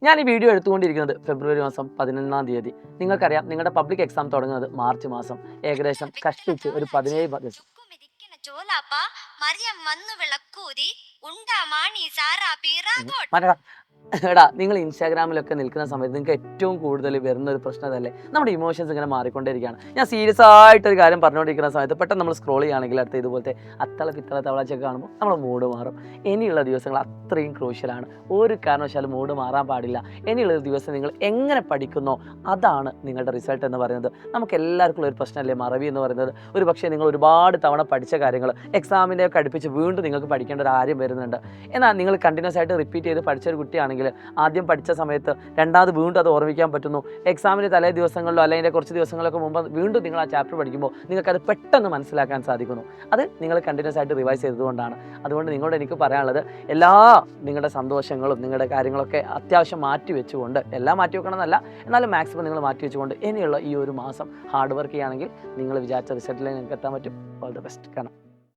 ഞാൻ ഈ വീഡിയോ എടുത്തുകൊണ്ടിരിക്കുന്നത് ഫെബ്രുവരി മാസം 11-ാം തീയതി. നിങ്ങൾക്കറിയാം, നിങ്ങളുടെ പബ്ലിക് എക്സാം തുടങ്ങുന്നത് മാർച്ച് മാസം. ഏകദേശം കഷ്ടിച്ച് ഒരു 17 ദിവസം. എടാ, നിങ്ങൾ ഇൻസ്റ്റാഗ്രാമിലൊക്കെ നിൽക്കുന്ന സമയത്ത് നിങ്ങൾക്ക് ഏറ്റവും കൂടുതൽ വരുന്ന ഒരു പ്രശ്നം അതല്ലേ, നമ്മുടെ ഇമോഷൻസ് ഇങ്ങനെ മാറിക്കൊണ്ടിരിക്കുകയാണ്. ഞാൻ സീരിയസ് ആയിട്ടൊരു കാര്യം പറഞ്ഞുകൊണ്ടിരിക്കുന്ന സമയത്ത് പെട്ടെന്ന് നമ്മൾ സ്ക്രോൾ ചെയ്യുകയാണെങ്കിൽ അടുത്ത ഇതുപോലത്തെ അത്തള പിത്തള തവളച്ചൊക്കെ കാണുമ്പോൾ നമ്മുടെ മൂഡ് മാറും. ഇനിയുള്ള ദിവസങ്ങൾ അത്രയും ക്രൂഷ്യലാണ്. ഒരു കാരണവശാലും മൂഡ് മാറാൻ പാടില്ല. ഇനിയുള്ള ദിവസം നിങ്ങൾ എങ്ങനെ പഠിക്കുന്നോ അതാണ് നിങ്ങളുടെ റിസൾട്ട് എന്ന് പറയുന്നത്. നമുക്ക് എല്ലാവർക്കും ഒരു പ്രശ്നമല്ലേ മറവി എന്ന് പറയുന്നത്. ഒരു പക്ഷേ നിങ്ങൾ ഒരുപാട് തവണ പഠിച്ച കാര്യങ്ങൾ എക്സാമിൻ്റെ ഒക്കെ അടുപ്പിച്ച് വീണ്ടും നിങ്ങൾക്ക് പഠിക്കേണ്ട ഒരു കാര്യം വരുന്നുണ്ട്. എന്നാൽ നിങ്ങൾ കണ്ടിന്യൂസ് ആയിട്ട് റിപ്പീറ്റ് ചെയ്ത് പഠിച്ച ഒരു കുട്ടിയാണെങ്കിൽ ആദ്യം പഠിച്ച സമയത്ത് രണ്ടാമത് വീണ്ടും അത് ഓർമ്മിക്കാൻ പറ്റുന്നു. എക്സാമിന് തലേ ദിവസങ്ങളിലോ അല്ലെങ്കിൽ കുറച്ച് ദിവസങ്ങളൊക്കെ മുമ്പ് വീണ്ടും നിങ്ങൾ ആ ചാപ്റ്റർ പഠിക്കുമ്പോൾ നിങ്ങൾക്കത് പെട്ടെന്ന് മനസ്സിലാക്കാൻ സാധിക്കുന്നു. അത് നിങ്ങൾ കണ്ടിന്യൂസ് ആയിട്ട് റിവൈസ് ചെയ്തതുകൊണ്ടാണ്. അതുകൊണ്ട് നിങ്ങളോട് എനിക്ക് പറയാനുള്ളത്, എല്ലാ നിങ്ങളുടെ സന്തോഷങ്ങളും നിങ്ങളുടെ കാര്യങ്ങളൊക്കെ അത്യാവശ്യം മാറ്റി വെച്ചുകൊണ്ട്, എല്ലാം മാറ്റി വെക്കണം എന്നല്ല, എന്നാലും മാക്സിമം നിങ്ങൾ മാറ്റി വെച്ചുകൊണ്ട് ഇനിയുള്ള ഈ ഒരു മാസം ഹാർഡ് വർക്ക് ചെയ്യുകയാണെങ്കിൽ നിങ്ങൾ വിചാരിച്ച റിസൾട്ടിലേക്ക് നിങ്ങൾക്ക് എത്താൻ പറ്റും. All the best. കാണാം.